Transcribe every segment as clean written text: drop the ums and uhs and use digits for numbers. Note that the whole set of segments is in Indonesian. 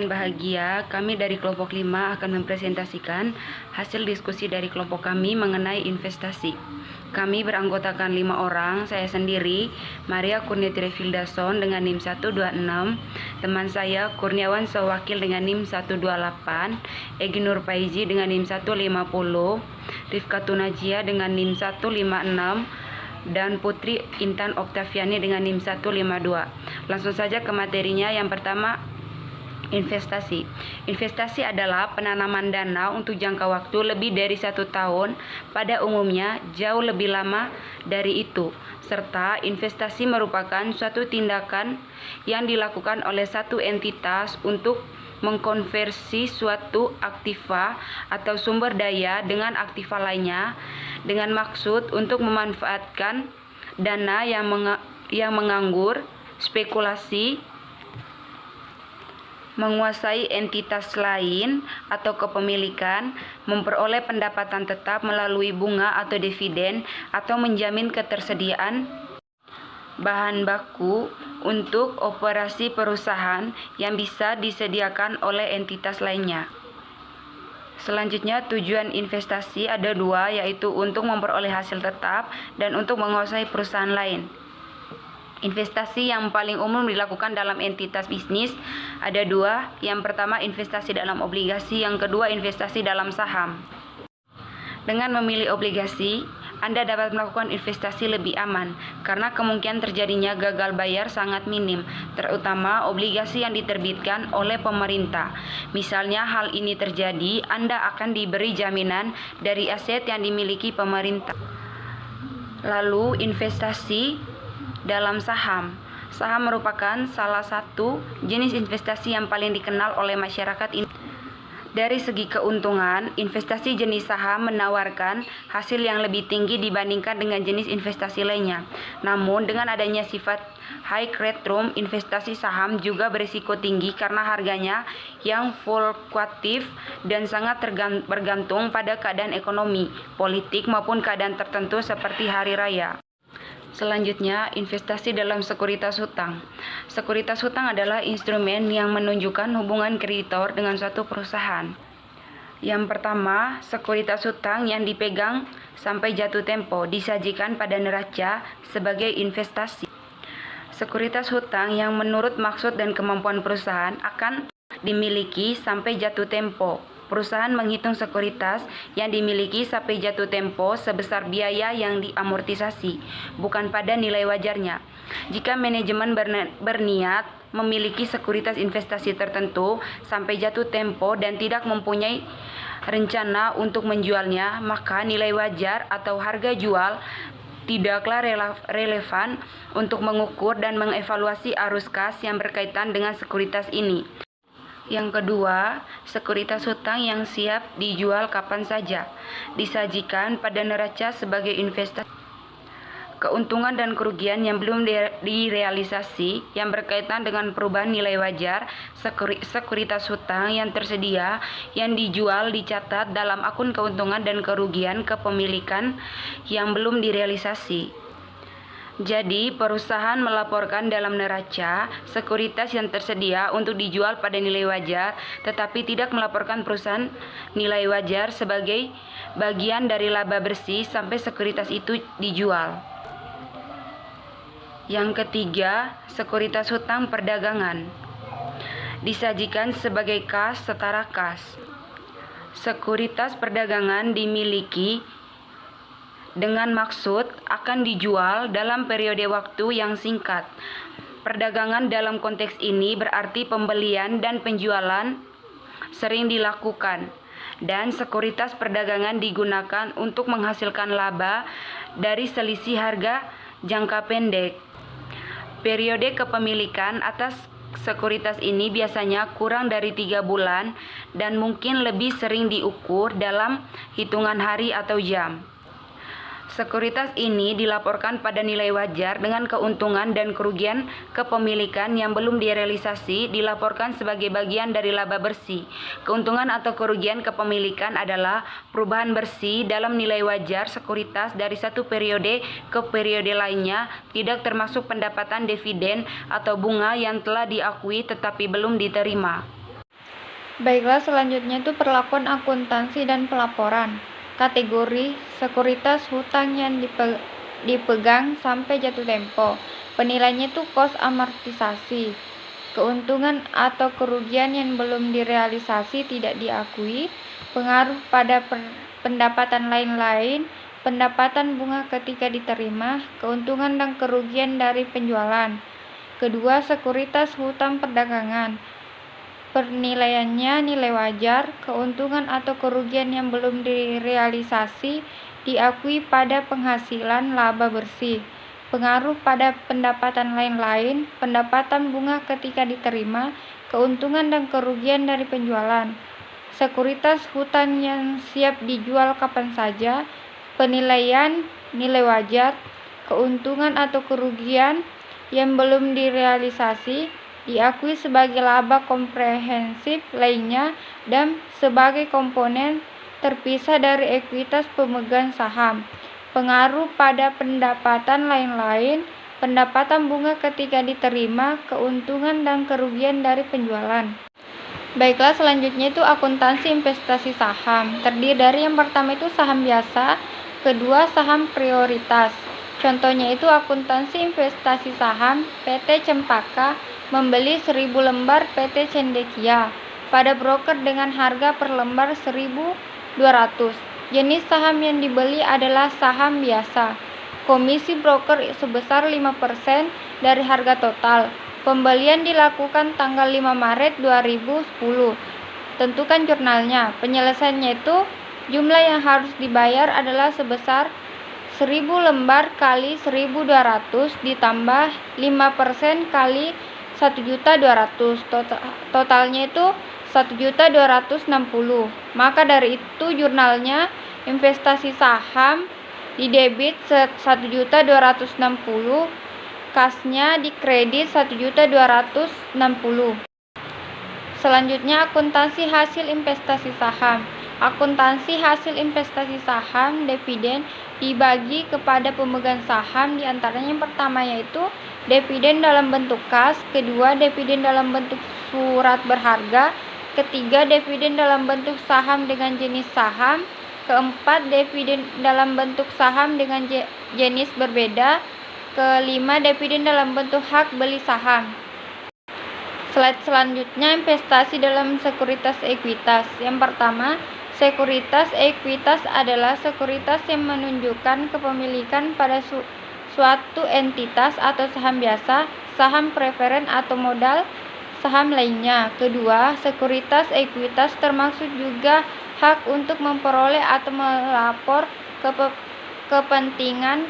yang bahagia, kami dari kelompok 5 akan mempresentasikan hasil diskusi dari kelompok kami mengenai investasi. Kami beranggotakan 5 orang, saya sendiri, Maria Kurniatri Fildason dengan NIM 126, teman saya Kurniawan Sowakil dengan NIM 128, Egi Nur Paizi dengan NIM 150, Rifka Tunajia dengan NIM 156, dan Putri Intan Oktaviani dengan NIM 152. Langsung saja ke materinya. Yang pertama, investasi. Investasi adalah penanaman dana untuk jangka waktu lebih dari 1 tahun, pada umumnya jauh lebih lama dari itu, serta investasi merupakan suatu tindakan yang dilakukan oleh satu entitas untuk mengkonversi suatu aktiva atau sumber daya dengan aktiva lainnya dengan maksud untuk memanfaatkan dana yang menganggur, spekulasi, menguasai entitas lain atau kepemilikan, memperoleh pendapatan tetap melalui bunga atau dividen, atau menjamin ketersediaan bahan baku untuk operasi perusahaan yang bisa disediakan oleh entitas lainnya. Selanjutnya, tujuan investasi ada 2, yaitu untuk memperoleh hasil tetap dan untuk menguasai perusahaan lain. Investasi yang paling umum dilakukan dalam entitas bisnis ada 2. Yang pertama, investasi dalam obligasi. Yang kedua, investasi dalam saham. Dengan memilih obligasi, Anda dapat melakukan investasi lebih aman karena kemungkinan terjadinya gagal bayar sangat minim, terutama obligasi yang diterbitkan oleh pemerintah. Misalnya hal ini terjadi, Anda akan diberi jaminan dari aset yang dimiliki pemerintah. Lalu, investasi dalam saham. Saham merupakan salah satu jenis investasi yang paling dikenal oleh masyarakat ini. Dari segi keuntungan, investasi jenis saham menawarkan hasil yang lebih tinggi dibandingkan dengan jenis investasi lainnya. Namun, dengan adanya sifat high rate, investasi saham juga berisiko tinggi karena harganya yang fluktuatif dan sangat bergantung pada keadaan ekonomi, politik, maupun keadaan tertentu seperti hari raya. Selanjutnya, investasi dalam sekuritas hutang. Sekuritas hutang adalah instrumen yang menunjukkan hubungan kreditor dengan suatu perusahaan. Yang pertama, sekuritas hutang yang dipegang sampai jatuh tempo disajikan pada neraca sebagai investasi. Sekuritas hutang yang menurut maksud dan kemampuan perusahaan akan dimiliki sampai jatuh tempo. Perusahaan menghitung sekuritas yang dimiliki sampai jatuh tempo sebesar biaya yang diamortisasi, bukan pada nilai wajarnya. Jika manajemen berniat memiliki sekuritas investasi tertentu sampai jatuh tempo dan tidak mempunyai rencana untuk menjualnya, maka nilai wajar atau harga jual tidaklah relevan untuk mengukur dan mengevaluasi arus kas yang berkaitan dengan sekuritas ini. Yang kedua, sekuritas hutang yang siap dijual kapan saja, disajikan pada neraca sebagai investasi. Keuntungan dan kerugian yang belum direalisasi yang berkaitan dengan perubahan nilai wajar sekuritas hutang yang tersedia yang dijual dicatat dalam akun keuntungan dan kerugian kepemilikan yang belum direalisasi. Jadi, perusahaan melaporkan dalam neraca sekuritas yang tersedia untuk dijual pada nilai wajar, tetapi tidak melaporkan perusahaan nilai wajar sebagai bagian dari laba bersih sampai sekuritas itu dijual. Yang ketiga, sekuritas hutang perdagangan. Disajikan sebagai kas setara kas. Sekuritas perdagangan dimiliki dengan maksud akan dijual dalam periode waktu yang singkat. Perdagangan dalam konteks ini berarti pembelian dan penjualan sering dilakukan, dan sekuritas perdagangan digunakan untuk menghasilkan laba dari selisih harga jangka pendek. Periode kepemilikan atas sekuritas ini biasanya kurang dari 3 bulan dan mungkin lebih sering diukur dalam hitungan hari atau jam. Sekuritas ini dilaporkan pada nilai wajar dengan keuntungan dan kerugian kepemilikan yang belum direalisasi dilaporkan sebagai bagian dari laba bersih. Keuntungan atau kerugian kepemilikan adalah perubahan bersih dalam nilai wajar sekuritas dari satu periode ke periode lainnya, tidak termasuk pendapatan dividen atau bunga yang telah diakui tetapi belum diterima. Baiklah, selanjutnya itu perlakuan akuntansi dan pelaporan. Kategori sekuritas hutang yang dipegang sampai jatuh tempo. Penilaiannya itu cost amortisasi. Keuntungan atau kerugian yang belum direalisasi tidak diakui. Pengaruh pada pendapatan lain-lain. Pendapatan bunga ketika diterima. Keuntungan dan kerugian dari penjualan. Kedua, sekuritas hutang perdagangan. Penilaiannya nilai wajar, keuntungan atau kerugian yang belum direalisasi diakui pada penghasilan laba bersih. Pengaruh pada pendapatan lain-lain, pendapatan bunga ketika diterima, keuntungan dan kerugian dari penjualan. Sekuritas hutang yang siap dijual kapan saja, penilaian nilai wajar, keuntungan atau kerugian yang belum direalisasi diakui sebagai laba komprehensif lainnya dan sebagai komponen terpisah dari ekuitas pemegang saham. Pengaruh pada pendapatan lain-lain, pendapatan bunga ketika diterima, keuntungan dan kerugian dari penjualan. Baiklah, selanjutnya itu akuntansi investasi saham. Terdiri dari yang pertama itu saham biasa, kedua saham prioritas. Contohnya itu akuntansi investasi saham PT Cempaka membeli 1000 lembar PT Cendekia pada broker dengan harga per lembar 1.200. Jenis saham yang dibeli adalah saham biasa. Komisi broker sebesar 5% dari harga total. Pembelian dilakukan tanggal 5 Maret 2010. Tentukan jurnalnya. Penyelesaiannya itu jumlah yang harus dibayar adalah sebesar 1000 lembar kali 1.200 ditambah 5% kali 1.200.000. Totalnya itu 1.260.000. Maka dari itu jurnalnya investasi saham di debit 1.260.000, kasnya di kredit 1.260.000. Selanjutnya akuntansi hasil investasi saham. Akuntansi hasil investasi saham dividen dibagi kepada pemegang saham, diantaranya yang pertama yaitu dividen dalam bentuk kas, kedua dividen dalam bentuk surat berharga, ketiga dividen dalam bentuk saham dengan jenis saham, keempat dividen dalam bentuk saham dengan jenis berbeda, kelima dividen dalam bentuk hak beli saham. Slide selanjutnya investasi dalam sekuritas ekuitas. Yang pertama, sekuritas ekuitas adalah sekuritas yang menunjukkan kepemilikan pada suatu entitas atau saham biasa, saham preferen atau modal saham lainnya. Kedua, sekuritas ekuitas termasuk juga hak untuk memperoleh atau melapor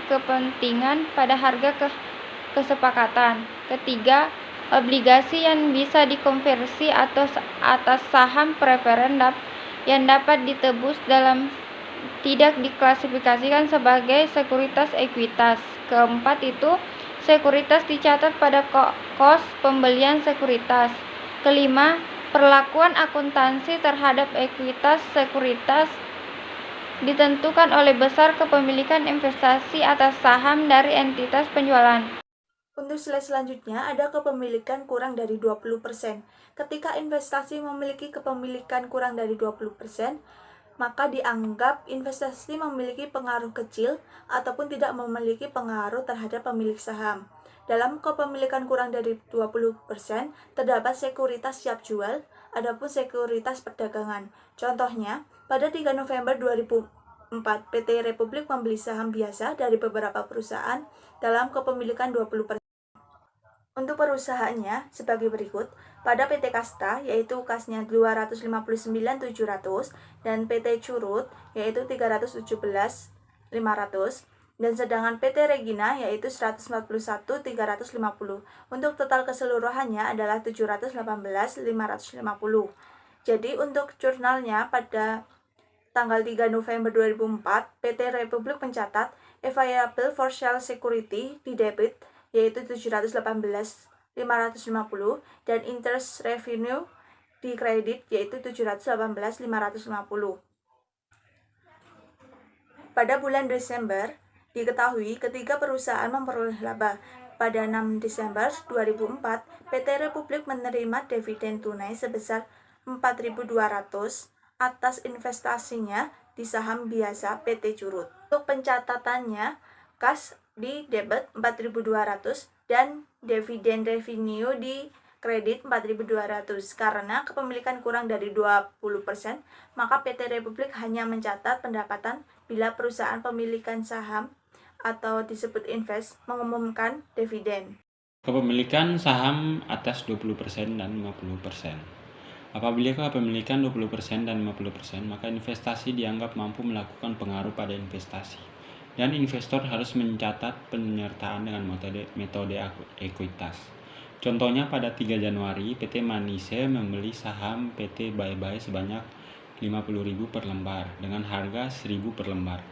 kepentingan pada harga kesepakatan. Ketiga, obligasi yang bisa dikonversi atau atas saham preferen yang dapat ditebus dalam tidak diklasifikasikan sebagai sekuritas ekuitas. Keempat itu sekuritas dicatat pada kos pembelian sekuritas. Kelima, perlakuan akuntansi terhadap ekuitas sekuritas ditentukan oleh besar kepemilikan investasi atas saham dari entitas penjualan. Untuk slide selanjutnya ada kepemilikan kurang dari 20%. Ketika investasi memiliki kepemilikan kurang dari 20%, maka dianggap investasi memiliki pengaruh kecil ataupun tidak memiliki pengaruh terhadap pemilik saham. Dalam kepemilikan kurang dari 20%, terdapat sekuritas siap jual, adapun sekuritas perdagangan. Contohnya, pada 3 November 2004, PT Republik membeli saham biasa dari beberapa perusahaan dalam kepemilikan 20%. Untuk perusahaannya sebagai berikut, pada PT Kasta yaitu kasnya 259.700 dan PT Curut yaitu 317.500 dan sedangkan PT Regina yaitu 141.350. Untuk total keseluruhannya adalah 718.550. Jadi untuk jurnalnya pada tanggal 3 November 2004, PT Republik mencatat available for sale security di debit yaitu 718.550 dan interest revenue di kredit yaitu 718.550. Pada bulan Desember, diketahui ketiga perusahaan memperoleh laba. Pada 6 Desember 2004, PT Republik menerima dividen tunai sebesar 4.200 atas investasinya di saham biasa PT Curut. Untuk pencatatannya, kas di debit 4.200 dan dividen revenue di kredit 4.200. Karena kepemilikan kurang dari 20%, maka PT Republik hanya mencatat pendapatan bila perusahaan pemilikan saham atau disebut invest mengumumkan dividen. Kepemilikan saham atas 20% dan 50%. Apabila kepemilikan 20% dan 50%, maka investasi dianggap mampu melakukan pengaruh pada investasi. Dan investor harus mencatat penyertaan dengan metode ekuitas. Contohnya pada 3 Januari, PT Manise membeli saham PT Bye Bye sebanyak 50.000 per lembar dengan harga 1.000 per lembar.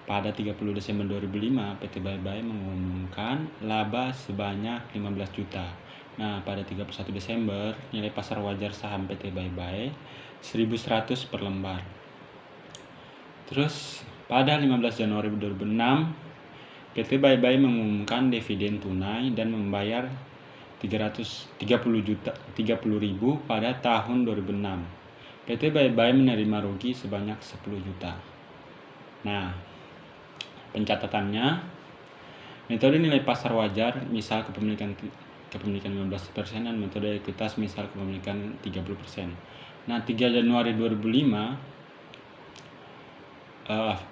Pada 30 Desember 2005, PT Bye Bye mengumumkan laba sebanyak 15 juta. Nah, pada 31 Desember, nilai pasar wajar saham PT Bye Bye 1.100 per lembar. Terus, pada 15 Januari 2006, PT Bye Bye mengumumkan dividen tunai dan membayar 30.000 pada tahun 2006. PT Bye Bye menerima rugi sebanyak 10 juta. Nah, pencatatannya, metode nilai pasar wajar misal kepemilikan 15% dan metode ekuitas misal kepemilikan 30%. Nah, 3 Januari 2005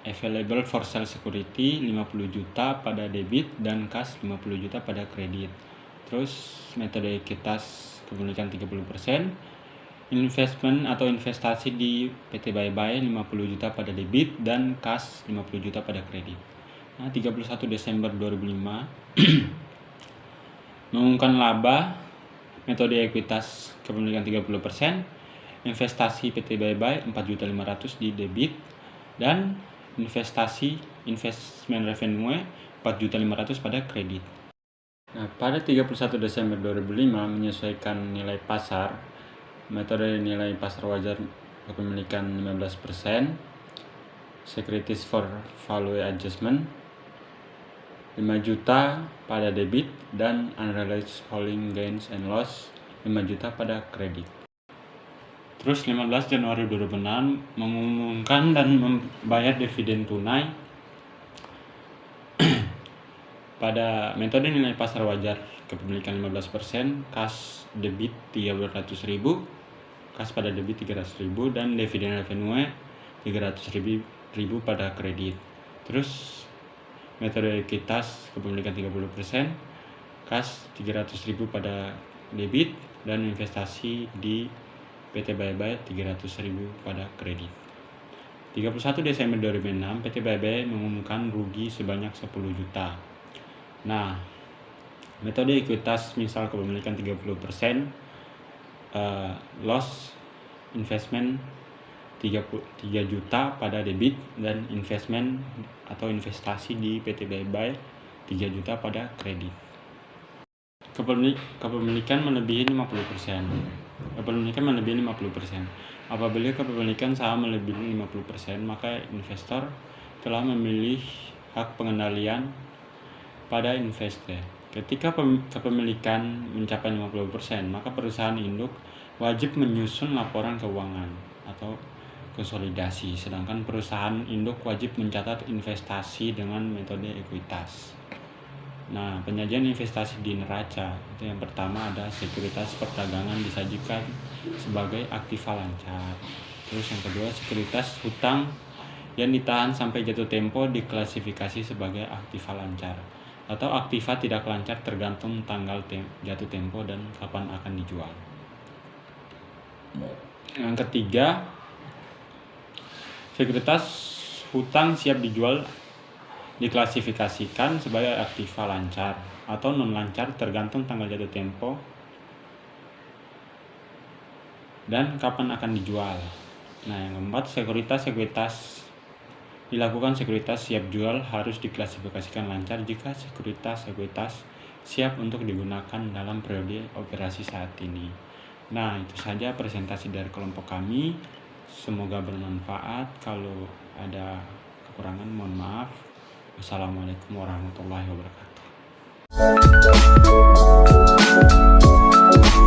available for sale security 50 juta pada debit dan kas 50 juta pada kredit. Terus metode ekuitas kepemilikan 30%, investment atau investasi di PT Bye Bye 50 juta pada debit dan kas 50 juta pada kredit. Nah, 31 Desember 2005 mengumumkan laba, metode ekuitas kepemilikan 30%, investasi PT Bye Bye 4.500.000 di debit dan investment revenue 4.500.000 pada kredit. Nah, pada 31 Desember 2005 menyesuaikan nilai pasar, metode nilai pasar wajar kepemilikan 15%, securities for value adjustment 5 juta pada debit dan unrealized holding gains and loss 5 juta pada kredit. Terus 15 Januari 2006 mengumumkan dan membayar dividen tunai pada metode nilai pasar wajar kepemilikan 15%, kas debit 300.000, kas pada debit 300.000 dan dividen revenue 300.000 pada kredit. Terus metode ekuitas kepemilikan 30%, kas 300.000 pada debit dan investasi di PT Bye Bye 300.000 pada kredit. 31 Desember 2006 PT Bye Bye mengumumkan rugi sebanyak 10 juta. Nah, metode ekuitas misal kepemilikan 30%, loss investment 3 juta pada debit dan investment atau investasi di PT Bye Bye 3 juta pada kredit. Kepemilikan melebihi 50%. Apabila kepemilikan saham melebihi 50%, maka investor telah memilih hak pengendalian pada investe. Ketika kepemilikan mencapai 50%, maka perusahaan induk wajib menyusun laporan keuangan atau konsolidasi, sedangkan perusahaan induk wajib mencatat investasi dengan metode ekuitas. Nah, penyajian investasi di neraca itu yang pertama ada sekuritas perdagangan disajikan sebagai aktiva lancar. Terus yang kedua, sekuritas hutang yang ditahan sampai jatuh tempo diklasifikasi sebagai aktiva lancar atau aktiva tidak lancar tergantung tanggal jatuh tempo dan kapan akan dijual. Yang ketiga, sekuritas hutang siap dijual diklasifikasikan sebagai aktiva lancar atau non lancar tergantung tanggal jatuh tempo dan kapan akan dijual. Nah, yang keempat, sekuritas dilakukan sekuritas siap jual harus diklasifikasikan lancar jika sekuritas siap untuk digunakan dalam periode operasi saat ini. Nah, itu saja presentasi dari kelompok kami. Semoga bermanfaat. Kalau ada kekurangan mohon maaf. Wassalamualaikum warahmatullahi wabarakatuh.